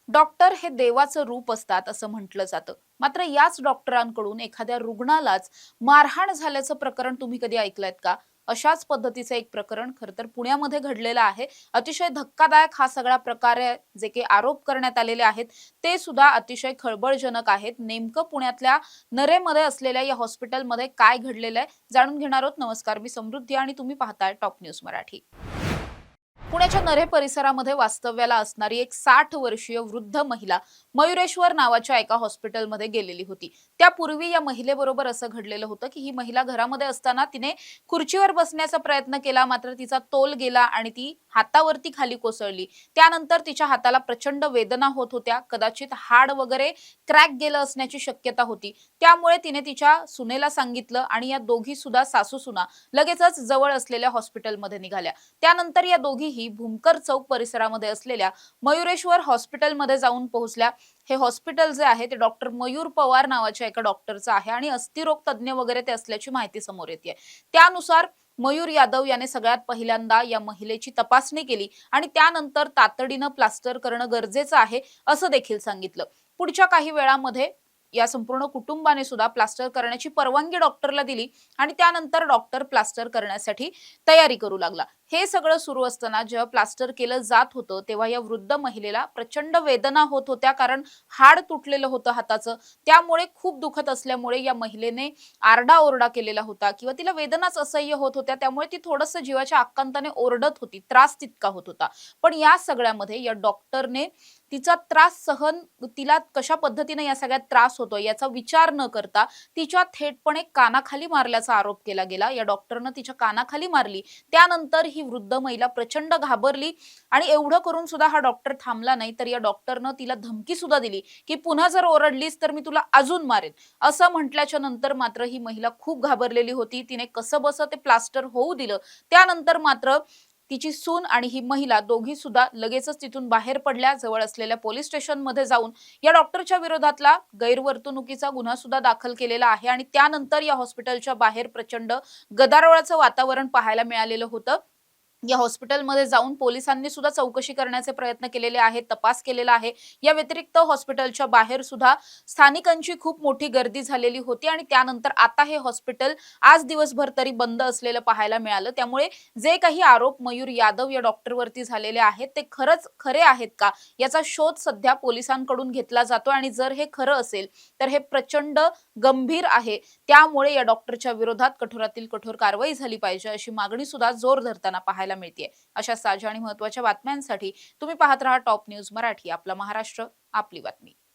Doctor हे देवाचं रूप असतात असं म्हटलं जातं. मात्र याच डॉक्टरांकडून एखाद्या रुग्णालाच मारहाण झाल्याचं प्रकरण तुम्ही कधी ऐकलंयत का? अशाच पद्धतीचं एक प्रकरण खरं तर पुण्यामध्ये घडलेलं आहे. अतिशय धक्कादायक हा सगळा प्रकार आहे. जे काही आरोप करण्यात आलेले आहेत ते सुद्धा अतिशय खळबळजनक आहेत. नेमकं पुण्यातल्या नरेमध्ये असलेल्या या हॉस्पिटलमध्ये काय घडलेलं आहे जाणून घेणार आहोत. नमस्कार, मी समृद्धी आणि तुम्ही पाहताय टॉप न्यूज मराठी. पुण्याच्या नरे परिसरामध्ये वास्तव्याला असणारी एक 60 वर्षीय वृद्ध महिला मयुरेश्वर नावाच्या एका हॉस्पिटलमध्ये गेलेली होती. त्यापूर्वी या महिलेबरोबर असं घडलेलं होतं की ही महिला घरामध्ये असताना तिने खुर्चीवर बसण्याचा प्रयत्न केला, मात्र तिचा तोल गेला आणि ती हातावरती खाली कोसळली. त्यानंतर तिच्या हाताला प्रचंड वेदना होत होत्या. कदाचित हाड वगैरे क्रॅक गेलं असण्याची शक्यता होती. त्यामुळे तिने तिच्या सुनेला सांगितलं आणि या दोघी सुद्धा सासू सुना लगेचच जवळ असलेल्या हॉस्पिटलमध्ये निघाल्या. त्यानंतर या दोघीही भूमकर चौक परिसरामध्ये असलेल्या मयुरेश्वर हॉस्पिटलमध्ये जाऊन पोहोचल्या. हे हॉस्पिटल जे आहे ते डॉक्टर मयूर पवार नावाच्या एका डॉक्टरचं आहे आणि अस्थिरोग तज्ञ वगैरे ते असल्याची माहिती समोर येते. त्यानुसार मयूर यादव याने सगळ्यात पहिल्यांदा या महिलेची तपासणी केली आणि त्यानंतर तातडीनं प्लास्टर करणं गरजेचं आहे असं देखील सांगितलं. पुढच्या काही वेळामध्ये या संपूर्ण कुटुंबाने सुद्धा प्लास्टर करण्याची परवानगी डॉक्टरला दिली आणि त्यानंतर डॉक्टर प्लास्टर करण्यासाठी तयारी करू लागला. हे सगळं सुरू असताना जेव्हा प्लास्टर केलं जात होतं तेव्हा या वृद्ध महिलेला प्रचंड वेदना होत होत्या, कारण हाड तुटलेलं होतं हाताचं. त्यामुळे खूप दुखत असल्यामुळे या महिलेने आरडाओरडा केलेला होता किंवा तिला वेदनाच असह्य होत होत्या. त्यामुळे ती थोडंसं जीवाच्या आकांताने ओरडत होती, त्रास तितका होत होता. पण या सगळ्यामध्ये या डॉक्टरने तिचा त्रास सहन, तिला कशा पद्धतीने या सगळ्यात त्रास होतोय याचा विचार न करता तिच्या थेटपणे कानाखाली मारल्याचा आरोप केला गेला. या डॉक्टरनं तिच्या कानाखाली मारली. त्यानंतर ही वृद्ध महिला प्रचंड घाबरली आणि एवढं करून सुद्धा हा डॉक्टर थांबला नाही, तर या डॉक्टरनं तिला धमकी सुद्धा दिली की पुन्हा जर ओरडलीस तर मी तुला अजून मारेन. असं म्हटल्याच्या नंतर मात्र ही महिला खूप घाबरलेली होती. तिने कसंबसं ते प्लास्टर होऊ दिलं. त्यानंतर मात्र तिची सून आणि ही महिला दोघी सुद्धा लगेचच तिथून बाहेर पडल्या. जवळ असलेल्या पोलीस स्टेशनमध्ये जाऊन या डॉक्टरच्या विरोधातला गैरवर्तणुकीचा गुन्हा सुद्धा दाखल केलेला आहे आणि त्यानंतर या हॉस्पिटलच्या बाहेर प्रचंड गदारोळाचं वातावरण पाहायला मिळालेलं होतं. या हॉस्पिटलमध्ये जाऊन पोलिसांनी सुद्धा चौकशी करण्याचे प्रयत्न केलेले आहेत, तपास केलेला आहे. या व्यतिरिक्त हॉस्पिटलच्या बाहेर सुद्धा स्थानिकांची खूप मोठी गर्दी झालेली होती आणि त्यानंतर आता हे हॉस्पिटल आज दिवसभर तरी बंद असलेलं पाहायला मिळालं. त्यामुळे जे काही आरोप मयूर यादव या डॉक्टरवरती झालेले आहेत ते खरंच खरे आहेत का याचा शोध सध्या पोलिसांकडून घेतला जातो आणि जर हे खरं असेल तर हे प्रचंड गंभीर आहे. त्यामुळे या डॉक्टरच्या विरोधात कठोरातील कठोर कारवाई झाली पाहिजे अशी मागणी सुद्धा जोर धरताना पाहायला मिळते. अशा ताज्या आणि महत्त्वाच्या बातम्यांसाठी तुम्ही पाहत रहा टॉप न्यूज मराठी. आपला महाराष्ट्र, आपली बातमी.